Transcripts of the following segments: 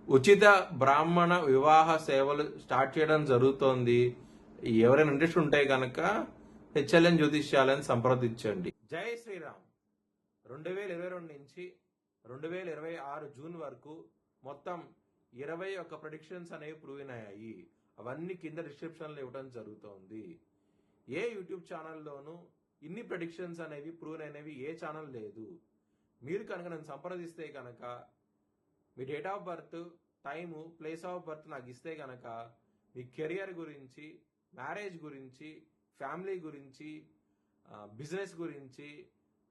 ఉచిత బ్రాహ్మణ వివాహ సేవలు స్టార్ట్ చేయడం జరుగుతోంది. ఎవరైనా ఇంట్రెస్ట్ ఉంటే కనుక హెచ్ఎల్ఎన్ జ్యోతిష్యాలను సంప్రదించండి. జై శ్రీరామ్. 2022 నుంచి 2026 జూన్ వరకు మొత్తం 21 ప్రెడిక్షన్స్ అనేవి ప్రూవ్ అయ్యాయి. అవన్నీ కింద డిస్క్రిప్షన్లో ఇవ్వడం జరుగుతోంది. ఏ యూట్యూబ్ ఛానల్లోనూ ఇన్ని ప్రెడిక్షన్స్ అనేవి ప్రూవ్ అయినవి ఏ ఛానల్ లేదు. మీరు కనుక నన్ను సంప్రదిస్తే కనుక మీ date of birth, time, place of birth నాకు ఇస్తే కనుక మీ కెరియర్ గురించి, మ్యారేజ్ గురించి, ఫ్యామిలీ గురించి, బిజినెస్ గురించి,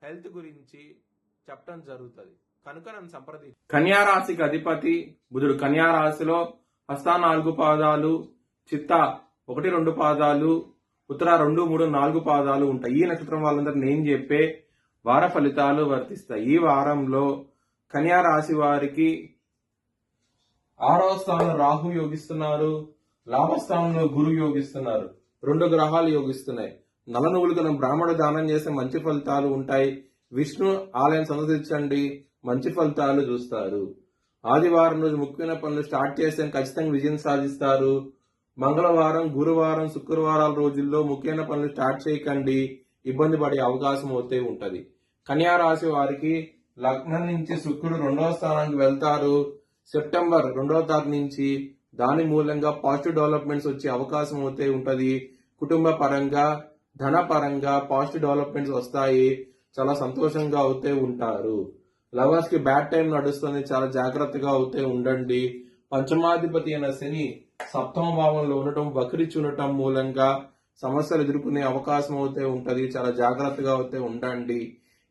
హెల్త్ గురించి చెప్పడం జరుగుతుంది. కనుక నన్ను సంప్రదించి. కన్యా రాశికి అధిపతి బుధుడు కన్యా రాశిలో హస్త 4 పాదాలు, చిత్త 1, 2 పాదాలు, ఉత్తర 2, 3, 4 పాదాలు ఉంటాయి. ఈ నక్షత్రం వాళ్ళందరూ నేను చెప్పే వార ఫలితాలు వర్తిస్తాయి. ఈ వారంలో కన్యా రాశి వారికి 6వ స్థానంలో రాహు యోగిస్తున్నారు, లాభస్థానంలో గురువు యోగిస్తున్నారు. 2 గ్రహాలు యోగిస్తున్నాయి. నల్ల నువ్వులు కనుక బ్రాహ్మణ దానం చేస్తే మంచి ఫలితాలు ఉంటాయి. విష్ణు ఆలయం సందర్శించండి, మంచి ఫలితాలు చూస్తారు. ఆదివారం రోజు ముఖ్యమైన పనులు స్టార్ట్ చేస్తే ఖచ్చితంగా విజయం సాధిస్తారు. మంగళవారం, గురువారం, శుక్రవారాల రోజుల్లో ముఖ్యమైన పనులు స్టార్ట్ చేయకండి, ఇబ్బంది పడే అవకాశం అయితే ఉంటది. కన్యా రాశి వారికి లగ్నం నుంచి శుక్రుడు 2వ స్థానానికి వెళ్తారు. సెప్టెంబర్ 2వ తారీఖు నుంచి దాని మూలంగా పాజిటివ్ డెవలప్మెంట్స్ వచ్చే అవకాశం అయితే ఉంటది. కుటుంబ పరంగా, ధన పరంగా పాజిటివ్ డెవలప్మెంట్స్ వస్తాయి. చాలా సంతోషంగా అవుతే ఉంటారు. లవర్స్ కి బ్యాడ్ టైం నడుస్తుంది, చాలా జాగ్రత్తగా అవుతే ఉండండి. పంచమాధిపతి అయిన శని 7వ భావంలో ఉండటం, వక్రించి ఉండటం మూలంగా సమస్యలు ఎదుర్కొనే అవకాశం అయితే ఉంటది. చాలా జాగ్రత్తగా అయితే ఉండండి,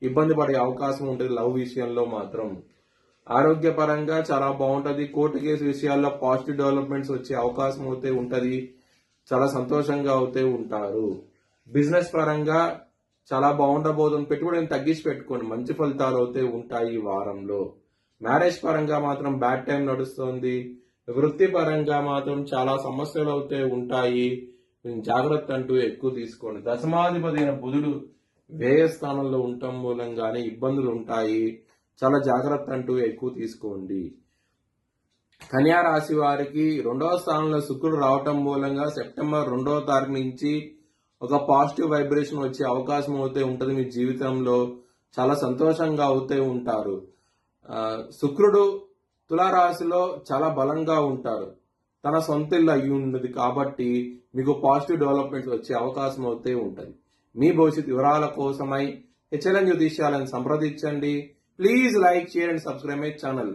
ఇబ్బంది పడే అవకాశం ఉంటుంది. లవ్ విషయంలో మాత్రం ఆరోగ్యపరంగా చాలా బాగుంటది. కోర్టు కేసు విషయాల్లో పాజిటివ్ డెవలప్మెంట్స్ వచ్చే అవకాశం అయితే ఉంటది. చాలా సంతోషంగా అయితే ఉంటారు. బిజినెస్ పరంగా చాలా బాగుండబోతుంది. పెట్టుబడిని తగ్గించి పెట్టుకోండి, మంచి ఫలితాలు అయితే ఉంటాయి ఈ వారంలో. మ్యారేజ్ పరంగా మాత్రం బ్యాడ్ టైం నడుస్తుంది. వృత్తి పరంగా మాత్రం చాలా సమస్యలు అయితే ఉంటాయి. జాగ్రత్త అంటూ ఎక్కువ తీసుకోండి. దశమాధిపతి అయిన బుధుడు వ్యయ స్థానంలో ఉండటం మూలంగానే ఇబ్బందులు ఉంటాయి. చాలా జాగ్రత్త అంటూ ఎక్కువ తీసుకోండి. కన్యా రాశి వారికి 2వ స్థానంలో శుక్రుడు రావటం మూలంగా సెప్టెంబర్ 2వ తారీఖు నుంచి ఒక పాజిటివ్ వైబ్రేషన్ వచ్చే అవకాశం అయితే ఉంటుంది. మీ జీవితంలో చాలా సంతోషంగా అవుతే ఉంటారు. శుక్రుడు తులారాశిలో చాలా బలంగా ఉంటారు. తన సొంత ఇల్లు అయ్యి ఉన్నది కాబట్టి మీకు పాజిటివ్ డెవలప్మెంట్స్ వచ్చే అవకాశం అయితే ఉంటుంది. మీ భవిష్యత్ వివరాల కోసమై హెచ్ఎల్ఎన్ జ్యోతిష్యాలను సంప్రదించండి. Please like, share and subscribe my channel.